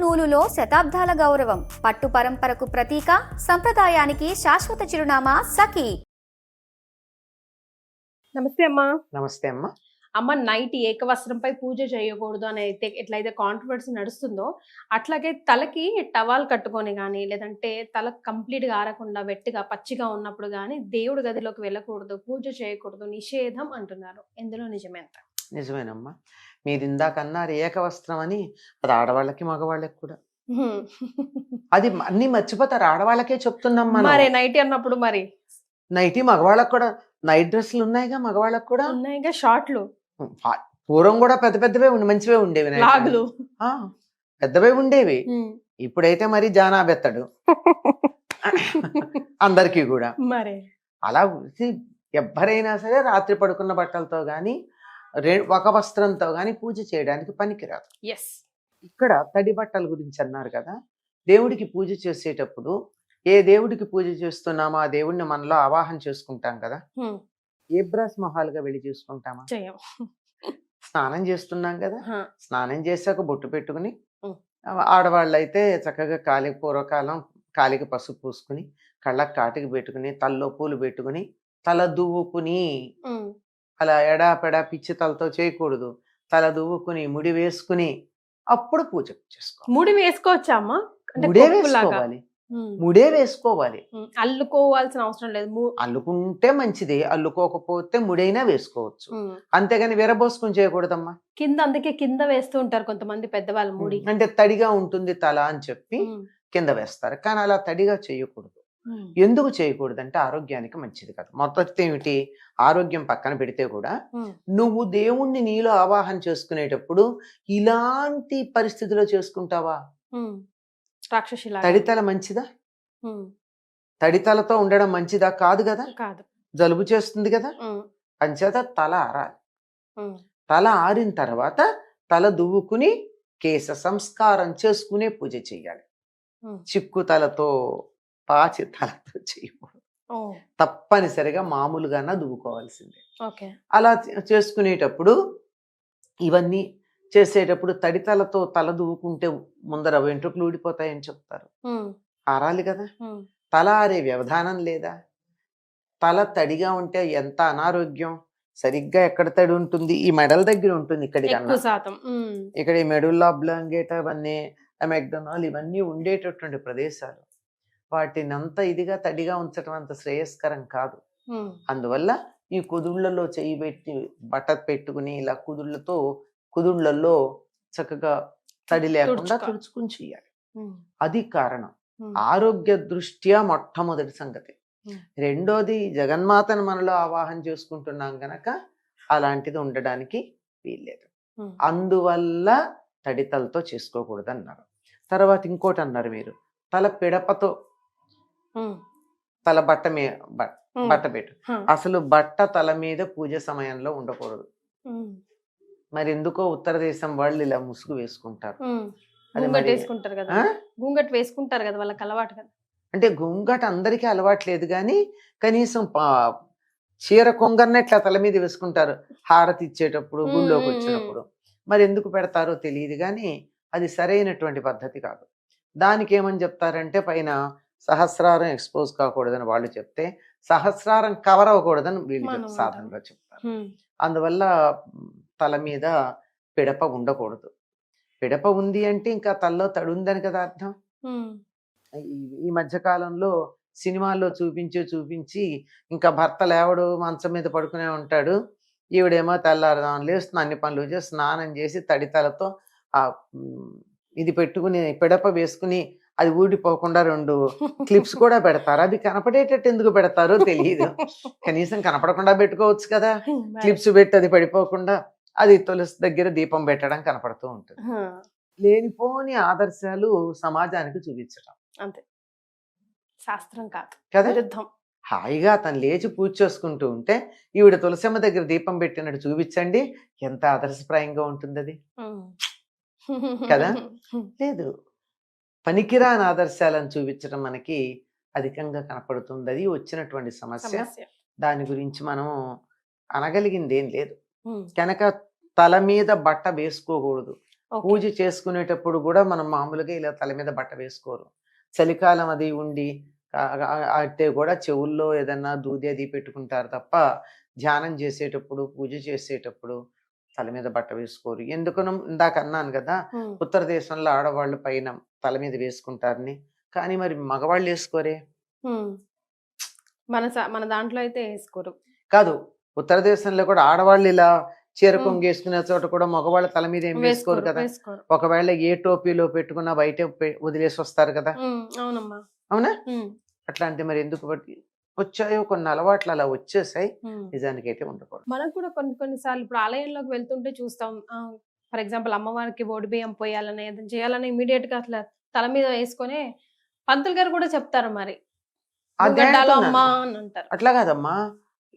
నూలులో శతాబ్దాల గౌరవం, పట్టు పరంపరకు ప్రతీక, సంప్రదాయానికి శాశ్వత చిరునామా సఖీ. నమస్తే అమ్మా. నమస్తే అమ్మ. అమ్మ, నైట్ ఏకవస్త్రంపై పూజ చేయకూడదు అని అయితే ఎట్లయితే కాంట్రవర్సీ నడుస్తుందో, అట్లాగే తలకి టవాల్ కట్టుకొని కానీ, లేదంటే తల కంప్లీట్గా ఆరకుండా వెట్టిగా పచ్చిగా ఉన్నప్పుడు కానీ దేవుడి గదిలోకి వెళ్ళకూడదు, పూజ చేయకూడదు, నిషేధం అంటున్నారు. ఎందులో నిజమేంత? నిజమేనమ్మా. మీరు ఇందాక అన్నారు ఏకవస్త్రం అని, అది ఆడవాళ్ళకి మగవాళ్ళకి కూడా. అది అన్ని మర్చిపోతారు, ఆడవాళ్ళకే చెప్తున్నాం మనం. మరి నైట్ అన్నప్పుడు మరి నైటీ మగవాళ్ళకి కూడా, నైట్ డ్రెస్సులు ఉన్నాయిగా మగవాళ్ళకి కూడా ఉన్నాయిగా, షార్ట్లు. పూర్వం కూడా పెద్ద పెద్దవే మంచివే ఉండేవి, లాగులు పెద్దవే ఉండేవి. ఇప్పుడైతే మరి జానాబెత్తడు అందరికీ కూడా. మరి అలా ఎవ్వరైనా సరే రాత్రి పడుకున్న బట్టలతో గాని ఒక వస్త్రంతో గాని పూజ చేయడానికి పనికిరాదు. ఎస్. ఇక్కడ తడి బట్టల గురించి అన్నారు కదా. దేవుడికి పూజ చేసేటప్పుడు ఏ దేవుడికి పూజ చేస్తున్నామో ఆ దేవుడిని మనలో ఆవాహన చేసుకుంటాం కదా. ఏ బ్రాస్ మొహాలుగా వెళ్ళి చూసుకుంటామా? స్నానం చేస్తున్నాం కదా, స్నానం చేశాక బొట్టు పెట్టుకుని, ఆడవాళ్ళు అయితే చక్కగా పూర్వకాలం కాలికి పసుపు పూసుకుని, కళ్ళకి కాటికి పెట్టుకుని, తలలో పూలు పెట్టుకుని, తల దువ్వుకుని, అలా ఎడాపెడా పిచ్చి తలతో చేయకూడదు, తల దువ్వుకుని ముడి వేసుకుని అప్పుడు పూజ చేసుకోవాలి. ముడి వేసుకోవచ్చా అమ్మా? ముడే వేసుకోవాలి, ముడే వేసుకోవాలి. అల్లుకోవాల్సిన అవసరం లేదు. అల్లుకుంటే మంచిది, అల్లుకోకపోతే ముడైనా వేసుకోవచ్చు. అంతేగాని విరబోసుకుని చేయకూడదమ్మా. కింద, అందుకే కింద వేస్తూ ఉంటారు కొంతమంది పెద్దవాళ్ళు ముడి. అంటే తడిగా ఉంటుంది తల అని చెప్పి కింద వేస్తారు, కానీ అలా తడిగా చేయకూడదు. ఎందుకు చేయకూడదు అంటే ఆరోగ్యానికి మంచిది కదా. మొదటి ఏమిటి, ఆరోగ్యం పక్కన పెడితే కూడా నువ్వు దేవుణ్ణి నీలో ఆవాహన చేసుకునేటప్పుడు ఇలాంటి పరిస్థితిలో చేసుకుంటావా? తడితల మంచిదా? తడితలతో ఉండడం మంచిదా? కాదు కదా. జలుబు చేస్తుంది కదా. అంచేత తల ఆరాలి. తల ఆరిన తర్వాత తల దువ్వుకుని కేశ సంస్కారం చేసుకునే పూజ చెయ్యాలి. చిక్కు తలతో, పాచి తలతో చేయకూడదు. తప్పనిసరిగా మామూలుగానే దువ్వుకోవాల్సిందే. అలా చేసుకునేటప్పుడు, ఇవన్నీ చేసేటప్పుడు తడితలతో తల దువ్వుకుంటే ముందర వెంట్రుకలు ఊడిపోతాయని చెప్తారు. ఆరాలి కదా. తల ఆరే వ్యవధానం లేదా? తల తడిగా ఉంటే ఎంత అనారోగ్యం. సరిగ్గా ఎక్కడ తడి ఉంటుంది? ఈ మెడల దగ్గర ఉంటుంది. ఇక్కడ ఈ మెడుల్లా బ్లాంకెట్ అవన్నీ, అమెగ్డనాల్ ఇవన్నీ ఉండేటటువంటి ప్రదేశాలు. వాటిని అంత ఇదిగా తడిగా ఉంచడం అంత శ్రేయస్కరం కాదు. అందువల్ల ఈ కుదుళ్లలో చెయ్యి పెట్టి బట్ట పెట్టుకుని ఇలా కుదుళ్లలో చక్కగా తడి లేకుండా తుడుచుకుని చెయ్యాలి. అది కారణం. ఆరోగ్య దృష్ట్యా మొట్టమొదటి సంగతి. రెండోది, జగన్మాతను మనలో ఆవాహన చేసుకుంటున్నాం గనక అలాంటిది ఉండడానికి వీల్లేదు. అందువల్ల తడితలతో చేసుకోకూడదు అన్నారు. తర్వాత ఇంకోటి అన్నారు మీరు, తల పిడపతో తల బట్ట పెట్టు. అసలు బట్ట తల మీద పూజ సమయంలో ఉండకూడదు. మరి ఎందుకో ఉత్తర దేశం వాళ్ళు ఇలా ముసుగు వేసుకుంటారు. వేసుకుంటారు కదా, వాళ్ళకి అలవాటు కదా. అంటే గుంగట అందరికీ అలవాట్లేదు, కానీ కనీసం చీర కొంగర్నే ఇట్లా తల మీద వేసుకుంటారు హారతి ఇచ్చేటప్పుడు, గుళ్ళోకి వచ్చినప్పుడు. మరి ఎందుకు పెడతారో తెలియదు, కానీ అది సరైనటువంటి పద్ధతి కాదు. దానికి ఏమని చెప్తారంటే, పైన సహస్రారం ఎక్స్పోజ్ కాకూడదని వాళ్ళు చెప్తే, సహస్రారం కవర్ అవ్వకూడదని వీళ్ళు సాధనలో చెప్తారు. అందువల్ల తల మీద పిడప ఉండకూడదు. పిడప ఉంది అంటే ఇంకా తలలో తడి ఉందని కదా అర్థం. ఈ మధ్య కాలంలో సినిమాల్లో చూపించి ఇంకా భర్త లేవడు, మంచం మీద పడుకునే ఉంటాడు, ఈవిడేమో తెల్లారుదాం లేస్తున్న అన్ని పనులు చేసి స్నానం చేసి తడితలతో ఆ ఇది పెట్టుకుని పిడప వేసుకుని అది ఊడిపోకుండా 2 క్లిప్స్ కూడా పెడతారు. అది కనపడేటట్టు ఎందుకు పెడతారో తెలియదు. కనీసం కనపడకుండా పెట్టుకోవచ్చు కదా. క్లిప్స్ పెట్టి అది పడిపోకుండా, అది తులసి దగ్గర దీపం పెట్టడం కనపడుతూ ఉంటుంది. లేనిపోని ఆదర్శాలు సమాజానికి చూపించడం అంతే, శాస్త్రం కాదు కదా. విరుద్ధం. హాయిగా తను లేచి పూజ చేసుకుంటూ ఉంటే, ఈవిడ తులసమ్మ దగ్గర దీపం పెట్టినట్టు చూపించండి, ఎంత ఆదర్శప్రాయంగా ఉంటుంది అది కదా. లేదు, పనికిరాని ఆదర్శాలను చూపించడం మనకి అధికంగా కనపడుతుంది. అది వచ్చినటువంటి సమస్య. దాని గురించి మనం అనగలిగింది ఏం లేదు. కనుక తల మీద బట్ట వేసుకోకూడదు. ఓకే. పూజ చేసుకునేటప్పుడు కూడా మనం మామూలుగా ఇలా తల మీద బట్ట వేసుకోరు. చలికాలం అది ఉండి అయితే కూడా చెవుల్లో ఏదన్నా దూది అది పెట్టుకుంటారు తప్ప ధ్యానం చేసేటప్పుడు పూజ చేసేటప్పుడు తల మీద బట్ట వేసుకోరు. ఎందుకనో ఇందాక అన్నాను కదా, ఉమ్, ఉత్తర దేశంలో ఆడవాళ్ళు పైన తల మీద వేసుకుంటారని. కానీ మరి మగవాళ్ళు వేసుకోరే. ఉమ్. మన దాంట్లో అయితే వేసుకోరు. కాదు, ఉత్తర దేశంలో కూడా ఆడవాళ్ళు ఇలా చీర ఉమ్. కొంగేసుకునే చోట కూడా మగవాళ్ళ తల మీద ఏం వేసుకోరు కదా. వేసుకోరు. ఒకవేళ ఏ టోపీలో పెట్టుకున్నా బయటే వదిలేసి వస్తారు కదా. అవునమ్మా. అవునా? ఉమ్, అట్లాంటి మరి ఎందుకు వచ్చాయో కొన్ని అలవాట్లు అలా వచ్చేసాయి. ఉమ్. నిజానికైతే ఉండకూడదు. మనకు కూడా కొన్నిసార్లు ఇప్పుడు ఆలయంలోకి వెళ్తుంటే చూస్తాం. ఫర్ ఎగ్జాంపుల్ అమ్మవారికి ఓడి బియ్యం పోయాలని ఏదైనా చేయాలని ఇమీడియట్ గా అట్లా తల మీద వేసుకొని పంతులు గారు కూడా చెప్తారు మరి అదే గడ్డాలు అంటున్నాను. అమ్మా అని అంటారు. అట్లా కాదమ్మా,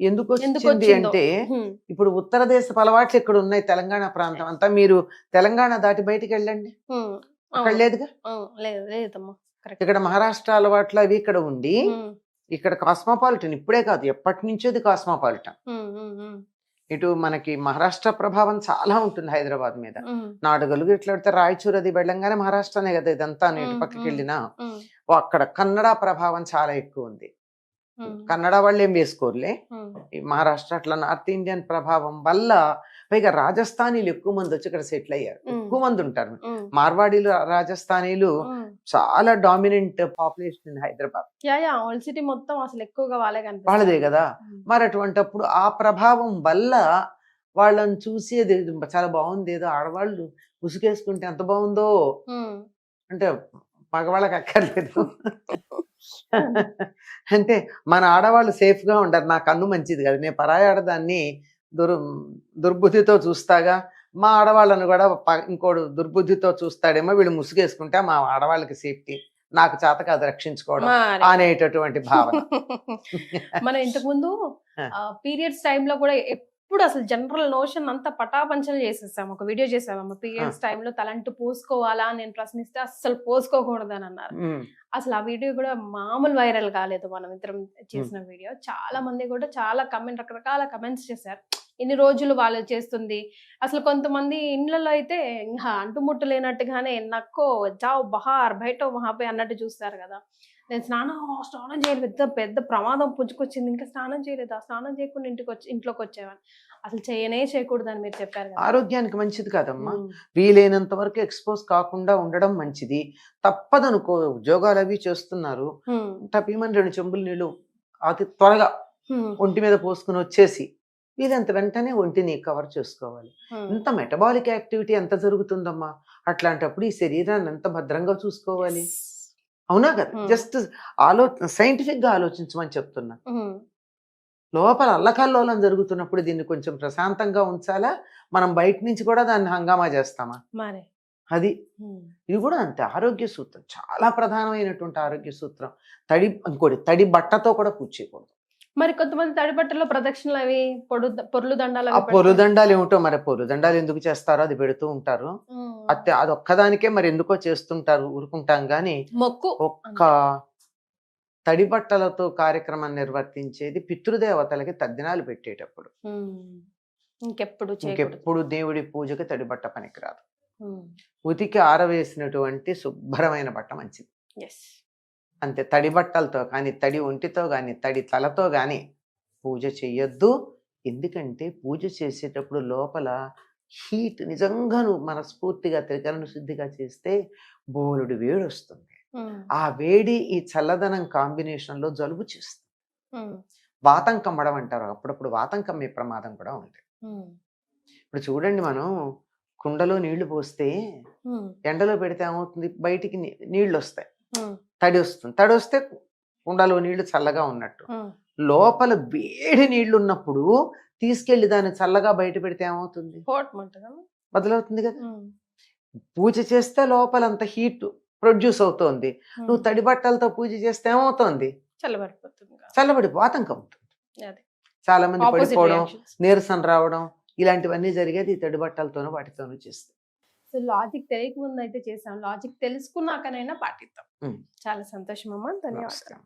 ఎందుకు ఎందుకు వచ్చింది వచ్చిందో. అంటే ఉమ్, ఇప్పుడు ఉత్తర దేశపు అలవాట్లు ఇక్కడ ఉన్నాయి. తెలంగాణ ప్రాంతం అంతా మీరు తెలంగాణ దాటి బయటికి వెళ్ళండి, ఉమ్, అక్కడ అవును. లేదుగా. లేదు లేదమ్మా. కరెక్ట్. ఇక్కడ మహారాష్ట్ర అలవాట్లు అవి ఇక్కడ ఉండి ఇక్కడ కాస్మోపాలిటన్ ఇప్పుడే కాదు ఎప్పటి నుంచోది కాస్మోపాలిటన్. ఇటు మనకి మహారాష్ట్ర ప్రభావం చాలా ఉంటుంది హైదరాబాద్ మీద. నాడుగలుగు ఇట్లా పెడితే రాయచూర్ అది వెళ్ళంగానే మహారాష్ట్రనే కదా ఇదంతా. ఇటు పక్కకి వెళ్ళినా అక్కడ కన్నడ ప్రభావం చాలా ఎక్కువ ఉంది. కన్నడ వాళ్ళు ఏం వేసుకోరులే. ఈ మహారాష్ట్ర అట్లా నార్త్ ఇండియన్ ప్రభావం వల్ల పైగా రాజస్థానీలు ఎక్కువ మంది వచ్చి ఇక్కడ సెటిల్ అయ్యారు. ఎక్కువ మంది ఉంటారు. మార్వాడీలు రాజస్థానీలు చాలా dominant population Hyderabad. Old city మొత్తం అసలు ఎక్కువగా వాళ్ళే వాళ్ళదే కనిపిస్తారు. కదా. మరి అటువంటప్పుడు ఆ ప్రభావం వల్ల వాళ్ళని చూసి అది చాలా బాగుంది, ఏదో ఆడవాళ్ళు ఉసుకేసుకుంటే ఎంత బాగుందో అంటే మగవాళ్ళకి అక్కర్లేదు. అంటే మన ఆడవాళ్ళు సేఫ్ గా ఉండరు. నా కన్ను మంచిది కదా, నేను పరాయి ఆడదాన్ని దుర్బుద్ధితో చూస్తాగా. మా ఆడవాళ్ళను కూడా ఇంకోడు దుర్బుద్ధితో చూస్తాడేమో, వీళ్ళు ముసుగేసుకుంటే మా ఆడవాళ్ళకి సేఫ్టీ, నాకు చేత కాదు రక్షించుకోవడం మరి. అనేటటువంటి భావన. మనం ఇంతకు ముందు పీరియడ్స్ టైంలో కూడా ఎప్పుడు అసలు జనరల్ నోషన్ అంతా పటాపంచలు చేసేసాం. ఒక వీడియో చేసామమ్మ పీరియడ్స్ టైంలో తలంటూ పోసుకోవాలా అని నేను ప్రశ్నిస్తే అస్సలు పోసుకోకూడదు అని అన్నారు. అసలు ఆ వీడియో కూడా మామూలు వైరల్ కాలేదు. మనం ఇద్దరం చేసిన వీడియో చాలా మంది కూడా చాలా రకరకాల కమెంట్స్ చేశారు. ఇన్ని రోజులు వాళ్ళు చేస్తుంది అసలు. కొంతమంది ఇండ్లలో అయితే ఇంకా అంటుముట్టు లేనట్టుగానే నక్కో జావ్ బహార్ బయట మహాపై అన్నట్టు చూస్తారు కదా. నేను స్నానం చేయలేదు, పెద్ద పెద్ద ప్రమాదం పుంజుకొచ్చింది, ఇంకా స్నానం చేయలేదు, ఆ స్నానం చేయకుండా ఇంట్లోకి వచ్చేవాడిని. అసలు చేయకూడదు అని మీరు చెప్పారు కదా. ఆరోగ్యానికి మంచిది కాదమ్మా. వీలైనంత వరకు ఎక్స్పోజ్ కాకుండా ఉండడం మంచిది. తప్పదనుకో, ఉద్యోగాలు అవి చేస్తున్నారు, టపీమని 2 చెంబులు నీళ్ళు అతి త్వరగా ఒంటి మీద పోసుకుని వచ్చేసి వీలంత వెంటనే ఒంటిని కవర్ చేసుకోవాలి. ఇంత మెటబాలిక్ యాక్టివిటీ ఎంత జరుగుతుందమ్మా. అట్లాంటప్పుడు ఈ శరీరాన్ని ఎంత భద్రంగా చూసుకోవాలి. అవునా కదా. జస్ట్ సైంటిఫిక్ గా ఆలోచించమని చెప్తున్నా. లోపల అల్లకల్లోలం జరుగుతున్నప్పుడు దీన్ని కొంచెం ప్రశాంతంగా ఉంచాలా, మనం బయట నుంచి కూడా దాన్ని హంగామా చేస్తామా? అది ఇది కూడా అంతే. ఆరోగ్య సూత్రం చాలా ప్రధానమైనటువంటి ఆరోగ్య సూత్రం. ఇంకోటి తడి బట్టతో కూడా పూజ చేయకూడదు. మరి కొంతమంది తడి బట్టల్లో ప్రదక్షిణలు అవి పొర్లు దండాలు ఆ పొరు దండాలు ఏమిటో మరి, పొరు దండాలు ఎందుకు చేస్తారో అది పెడుతూ ఉంటారు. అది ఒక్కదానికే మరి ఎందుకో చేస్తుంటారు, ఊరుకుంటాం గాని. ఒక్క తడి బట్టలతో కార్యక్రమం నిర్వర్తించేది పితృదేవతలకి తద్దినాలు పెట్టేటప్పుడు. ఇంకెప్పుడు దేవుడి పూజకి తడి బట్ట పనికిరాదు. ఉతికి ఆరవేసినటువంటి శుభ్రమైన బట్ట మంచిది. అంతే. తడి బట్టలతో కానీ, తడి ఒంటితో కానీ, తడి తలతో కానీ పూజ చెయ్యొద్దు. ఎందుకంటే పూజ చేసేటప్పుడు లోపల హీట్ నిజంగా నువ్వు మనస్ఫూర్తిగా త్రికరణ శుద్ధిగా చేస్తే బోలుడు వేడి వస్తుంది. ఆ వేడి ఈ చల్లదనం కాంబినేషన్ లో జలుబు చేస్తుంది. వాతం కమ్మడం అంటారు. అప్పుడప్పుడు వాతం కమ్మే ప్రమాదం కూడా ఉంది. ఇప్పుడు చూడండి, మనం కుండలో నీళ్లు పోస్తే ఎండలో పెడితే ఏమవుతుంది, బయటికి నీళ్లు వస్తాయి, తడి వస్తుంది. తడి వస్తే కుండలో నీళ్లు చల్లగా ఉన్నట్టు. లోపల వేడి నీళ్లు ఉన్నప్పుడు తీసుకెళ్లి దాన్ని చల్లగా బయట పెడితే ఏమవుతుంది, బదులవుతుంది కదా. పూజ చేస్తే లోపలంత హీట్ ప్రొడ్యూస్ అవుతోంది. నువ్వు తడి బట్టలతో పూజ చేస్తే ఏమవుతోంది, చల్లబడి ఆతంకం అవుతుంది. చాలా మంది పడిపోవడం, నీరసం రావడం ఇలాంటివన్నీ జరిగేది ఈ తడి బట్టలతోనూ వాటితోనూ చేస్తే. సో లాజిక్ తెలియక ముందు అయితే చేసాం, లాజిక్ తెలుసుకున్నాకనైనా పాటిద్దాం. చాలా సంతోషం అమ్మా, ధన్యవాదాలు.